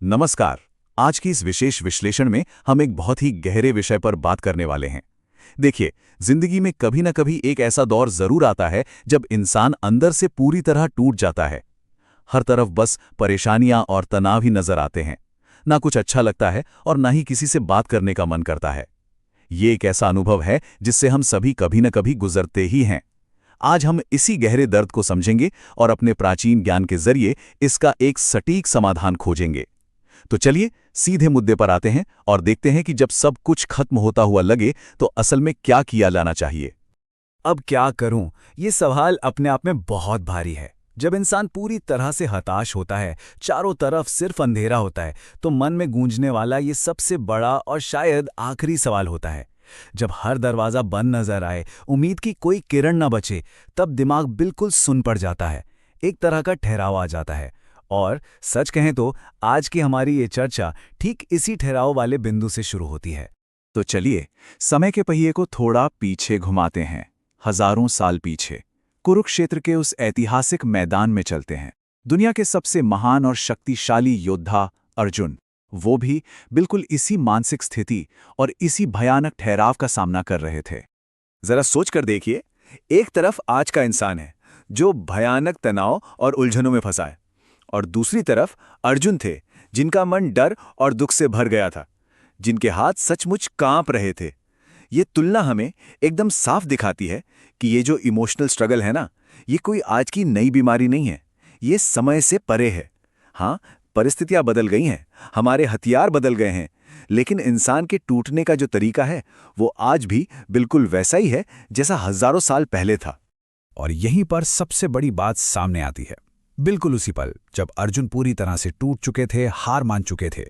नमस्कार। आज की इस विशेष विश्लेषण में हम एक बहुत ही गहरे विषय पर बात करने वाले हैं। देखिए, जिंदगी में कभी न कभी एक ऐसा दौर जरूर आता है जब इंसान अंदर से पूरी तरह टूट जाता है। हर तरफ बस परेशानियां और तनाव ही नजर आते हैं। ना कुछ अच्छा लगता है और ना ही किसी से बात करने का मन करता है। ये एक ऐसा अनुभव है जिससे हम सभी कभी न कभी गुजरते ही हैं। आज हम इसी गहरे दर्द को समझेंगे और अपने प्राचीन ज्ञान के जरिए इसका एक सटीक समाधान खोजेंगे। तो चलिए सीधे मुद्दे पर आते हैं और देखते हैं कि जब सब कुछ खत्म होता हुआ लगे तो असल में क्या किया जाना चाहिए। अब क्या करूं? ये सवाल अपने आप में बहुत भारी है। जब इंसान पूरी तरह से हताश होता है, चारों तरफ सिर्फ अंधेरा होता है, तो मन में गूंजने वाला ये सबसे बड़ा और शायद आखिरी सवाल होता है। जब हर दरवाजा बंद नजर आए, उम्मीद की कोई किरण न बचे, तब दिमाग बिल्कुल सुन पड़ जाता है। एक तरह का ठहराव आ जाता है। और सच कहें तो आज की हमारी ये चर्चा ठीक इसी ठहराव वाले बिंदु से शुरू होती है। तो चलिए समय के पहिए को थोड़ा पीछे घुमाते हैं। हजारों साल पीछे कुरुक्षेत्र के उस ऐतिहासिक मैदान में चलते हैं। दुनिया के सबसे महान और शक्तिशाली योद्धा अर्जुन, वो भी बिल्कुल इसी मानसिक स्थिति और इसी भयानक ठहराव का सामना कर रहे थे। जरा सोच कर देखिए, एक तरफ आज का इंसान है जो भयानक तनाव और उलझनों में फंसा है, और दूसरी तरफ अर्जुन थे जिनका मन डर और दुख से भर गया था, जिनके हाथ सचमुच कांप रहे थे। ये तुलना हमें एकदम साफ दिखाती है कि ये जो इमोशनल स्ट्रगल है ना, ये कोई आज की नई बीमारी नहीं है। ये समय से परे है। हाँ, परिस्थितियां बदल गई हैं, हमारे हथियार बदल गए हैं, लेकिन इंसान के टूटने का जो तरीका है वो आज भी बिल्कुल वैसा ही है जैसा हजारों साल पहले था। और यहीं पर सबसे बड़ी बात सामने आती है। बिल्कुल उसी पल जब अर्जुन पूरी तरह से टूट चुके थे, हार मान चुके थे,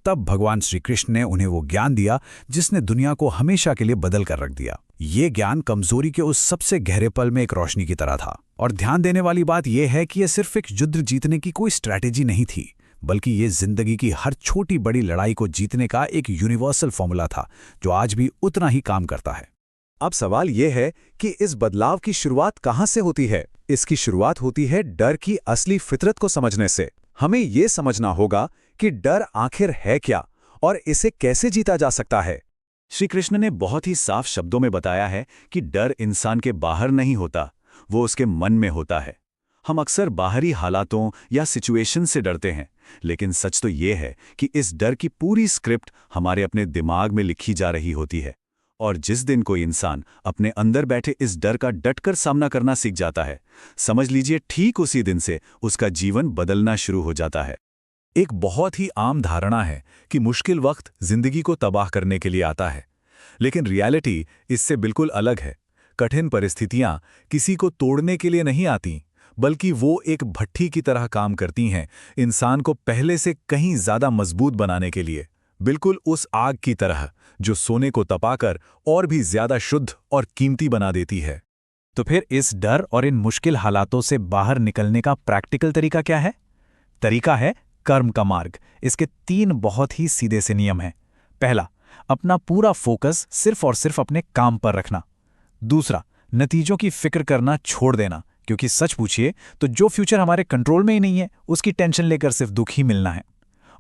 तब भगवान श्री कृष्ण ने उन्हें वो ज्ञान दिया जिसने दुनिया को हमेशा के लिए बदल कर रख दिया। ये ज्ञान कमजोरी के उस सबसे गहरे पल में एक रोशनी की तरह था। और ध्यान देने वाली बात यह है कि यह सिर्फ एक युद्ध जीतने की कोई स्ट्रैटेजी नहीं थी, बल्कि ये जिंदगी की हर छोटी बड़ी लड़ाई को जीतने का एक यूनिवर्सल फॉर्मूला था जो आज भी उतना ही काम करता है। अब सवाल यह है कि इस बदलाव की शुरुआत कहां से होती है। इसकी शुरुआत होती है डर की असली फितरत को समझने से। हमें यह समझना होगा कि डर आखिर है क्या और इसे कैसे जीता जा सकता है। श्री कृष्ण ने बहुत ही साफ शब्दों में बताया है कि डर इंसान के बाहर नहीं होता, वो उसके मन में होता है। हम अक्सर बाहरी हालातों या सिचुएशन से डरते हैं, लेकिन सच तो ये है कि इस डर की पूरी स्क्रिप्ट हमारे अपने दिमाग में लिखी जा रही होती है। और जिस दिन कोई इंसान अपने अंदर बैठे इस डर का डटकर सामना करना सीख जाता है, समझ लीजिए ठीक उसी दिन से उसका जीवन बदलना शुरू हो जाता है। एक बहुत ही आम धारणा है कि मुश्किल वक्त जिंदगी को तबाह करने के लिए आता है, लेकिन रियलिटी इससे बिल्कुल अलग है। कठिन परिस्थितियां किसी को तोड़ने के लिए नहीं आती, बल्कि वो एक भट्ठी की तरह काम करती हैं, इंसान को पहले से कहीं ज्यादा मजबूत बनाने के लिए। बिल्कुल उस आग की तरह जो सोने को तपाकर और भी ज्यादा शुद्ध और कीमती बना देती है। तो फिर इस डर और इन मुश्किल हालातों से बाहर निकलने का प्रैक्टिकल तरीका क्या है? तरीका है कर्म का मार्ग। इसके 3 बहुत ही सीधे से नियम हैं। पहला, अपना पूरा फोकस सिर्फ और सिर्फ अपने काम पर रखना। दूसरा, नतीजों की फिक्र करना छोड़ देना, क्योंकि सच पूछिए तो जो फ्यूचर हमारे कंट्रोल में ही नहीं है उसकी टेंशन लेकर सिर्फ दुख ही मिलना है।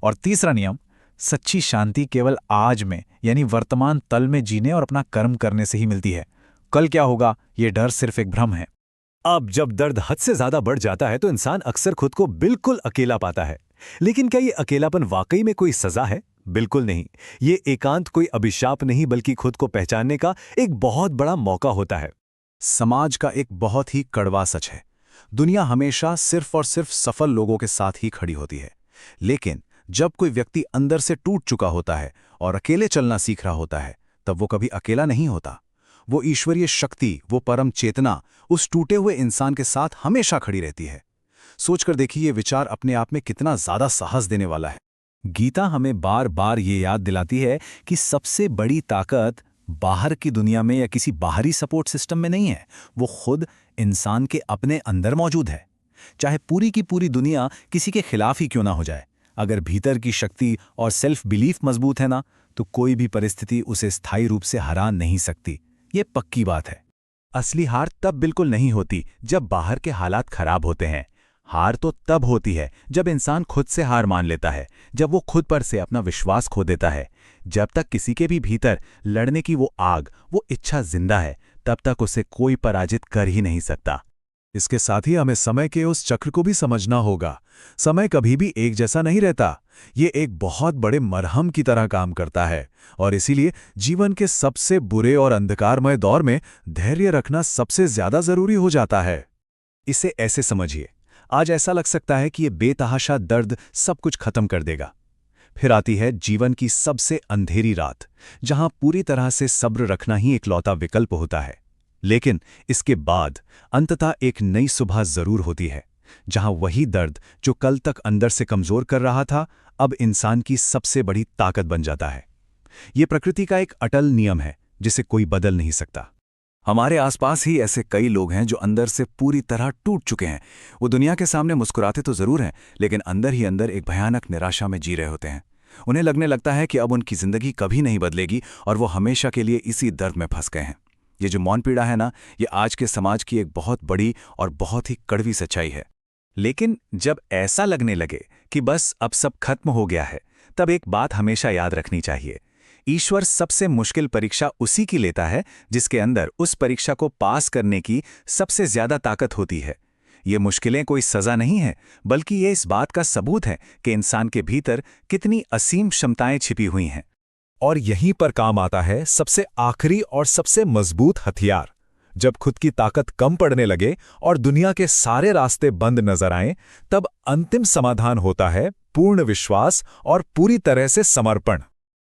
और तीसरा नियम, सच्ची शांति केवल आज में यानी वर्तमान तल में जीने और अपना कर्म करने से ही मिलती है। कल क्या होगा, ये डर सिर्फ एक भ्रम है। अब जब दर्द हद से ज्यादा बढ़ जाता है तो इंसान अक्सर खुद को बिल्कुल अकेला पाता है। लेकिन क्या ये अकेलापन वाकई में कोई सजा है? बिल्कुल नहीं। ये एकांत कोई अभिशाप नहीं, बल्कि खुद को पहचानने का एक बहुत बड़ा मौका होता है। समाज का एक बहुत ही कड़वा सच है, दुनिया हमेशा सिर्फ और सिर्फ सफल लोगों के साथ ही खड़ी होती है। लेकिन जब कोई व्यक्ति अंदर से टूट चुका होता है और अकेले चलना सीख रहा होता है, तब वो कभी अकेला नहीं होता। वो ईश्वरीय शक्ति, वो परम चेतना उस टूटे हुए इंसान के साथ हमेशा खड़ी रहती है। सोचकर देखिए, ये विचार अपने आप में कितना ज्यादा साहस देने वाला है। गीता हमें बार बार ये याद दिलाती है कि सबसे बड़ी ताकत बाहर की दुनिया में या किसी बाहरी सपोर्ट सिस्टम में नहीं है, वो खुद इंसान के अपने अंदर मौजूद है। चाहे पूरी की पूरी दुनिया किसी के खिलाफ ही क्यों ना हो जाए, अगर भीतर की शक्ति और सेल्फ बिलीफ मजबूत है ना, तो कोई भी परिस्थिति उसे स्थायी रूप से हरा नहीं सकती। ये पक्की बात है। असली हार तब बिल्कुल नहीं होती जब बाहर के हालात खराब होते हैं। हार तो तब होती है जब इंसान खुद से हार मान लेता है, जब वो खुद पर से अपना विश्वास खो देता है। जब तक किसी के भी भीतर लड़ने की वो आग, वो इच्छा जिंदा है, तब तक उसे कोई पराजित कर ही नहीं सकता। इसके साथ ही हमें समय के उस चक्र को भी समझना होगा। समय कभी भी एक जैसा नहीं रहता। ये एक बहुत बड़े मरहम की तरह काम करता है और इसीलिए जीवन के सबसे बुरे और अंधकारमय दौर में धैर्य रखना सबसे ज्यादा जरूरी हो जाता है। इसे ऐसे समझिए, आज ऐसा लग सकता है कि ये बेतहाशा दर्द सब कुछ खत्म कर देगा। फिर आती है जीवन की सबसे अंधेरी रात, जहां पूरी तरह से सब्र रखना ही इकलौता विकल्प होता है। लेकिन इसके बाद अंततः एक नई सुबह जरूर होती है, जहां वही दर्द जो कल तक अंदर से कमजोर कर रहा था, अब इंसान की सबसे बड़ी ताकत बन जाता है। ये प्रकृति का एक अटल नियम है जिसे कोई बदल नहीं सकता। हमारे आसपास ही ऐसे कई लोग हैं जो अंदर से पूरी तरह टूट चुके हैं। वो दुनिया के सामने मुस्कुराते तो जरूर हैं, लेकिन अंदर ही अंदर एक भयानक निराशा में जी रहे होते हैं। उन्हें लगने लगता है कि अब उनकी जिंदगी कभी नहीं बदलेगी और वो हमेशा के लिए इसी दर्द में फंस गए हैं। ये जो मौन पीड़ा है ना, ये आज के समाज की एक बहुत बड़ी और बहुत ही कड़वी सच्चाई है। लेकिन जब ऐसा लगने लगे कि बस अब सब खत्म हो गया है, तब एक बात हमेशा याद रखनी चाहिए। ईश्वर सबसे मुश्किल परीक्षा उसी की लेता है जिसके अंदर उस परीक्षा को पास करने की सबसे ज्यादा ताकत होती है। ये मुश्किलें कोई सजा नहीं है, बल्कि ये इस बात का सबूत है कि इंसान के भीतर कितनी असीम क्षमताएं छिपी हुई हैं। और यहीं पर काम आता है सबसे आखिरी और सबसे मजबूत हथियार। जब खुद की ताकत कम पड़ने लगे और दुनिया के सारे रास्ते बंद नजर आएं, तब अंतिम समाधान होता है पूर्ण विश्वास और पूरी तरह से समर्पण।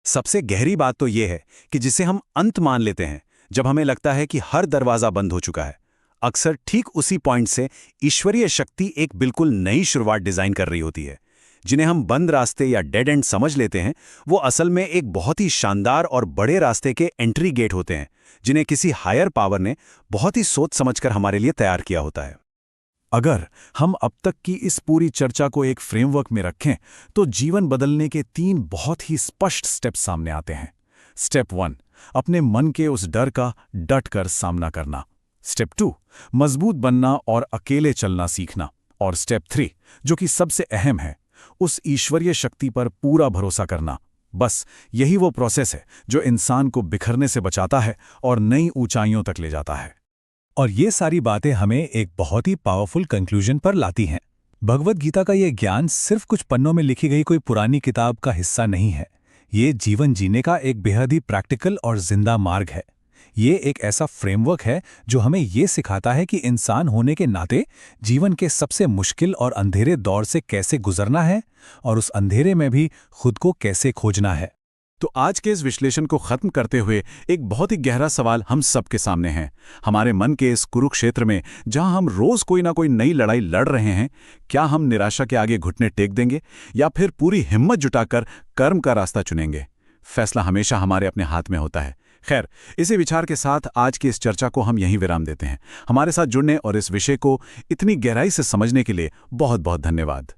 सबसे गहरी बात तो यह है कि जिसे हम अंत मान लेते हैं, जब हमें लगता है कि हर दरवाजा बंद हो चुका है, अक्सर ठीक उसी पॉइंट से ईश्वरीय शक्ति एक बिल्कुल नई शुरुआत डिजाइन कर रही होती है। जिन्हें हम बंद रास्ते या डेड एंड समझ लेते हैं, वो असल में एक बहुत ही शानदार और बड़े रास्ते के एंट्री गेट होते हैं, जिन्हें किसी हायर पावर ने बहुत ही सोच समझकर हमारे लिए तैयार किया होता है। अगर हम अब तक की इस पूरी चर्चा को एक फ्रेमवर्क में रखें, तो जीवन बदलने के 3 बहुत ही स्पष्ट स्टेप्स सामने आते हैं। स्टेप 1, अपने मन के उस डर का डट कर सामना करना। स्टेप 2, मजबूत बनना और अकेले चलना सीखना। और स्टेप 3, जो कि सबसे अहम है, उस ईश्वरीय शक्ति पर पूरा भरोसा करना। बस यही वो प्रोसेस है जो इंसान को बिखरने से बचाता है और नई ऊंचाइयों तक ले जाता है। और ये सारी बातें हमें एक बहुत ही पावरफुल कंक्लूजन पर लाती हैं। भगवद गीता का ये ज्ञान सिर्फ कुछ पन्नों में लिखी गई कोई पुरानी किताब का हिस्सा नहीं है। ये जीवन जीने का एक बेहद ही प्रैक्टिकल और जिंदा मार्ग है। ये एक ऐसा फ्रेमवर्क है जो हमें ये सिखाता है कि इंसान होने के नाते जीवन के सबसे मुश्किल और अंधेरे दौर से कैसे गुजरना है और उस अंधेरे में भी खुद को कैसे खोजना है। तो आज के इस विश्लेषण को खत्म करते हुए एक बहुत ही गहरा सवाल हम सबके सामने है। हमारे मन के इस कुरुक्षेत्र में, जहां हम रोज कोई ना कोई नई लड़ाई लड़ रहे हैं, क्या हम निराशा के आगे घुटने टेक देंगे या फिर पूरी हिम्मत जुटाकर कर्म का रास्ता चुनेंगे? फैसला हमेशा हमारे अपने हाथ में होता है। खैर, इसी विचार के साथ आज की इस चर्चा को हम यहीं विराम देते हैं। हमारे साथ जुड़ने और इस विषय को इतनी गहराई से समझने के लिए बहुत बहुत धन्यवाद।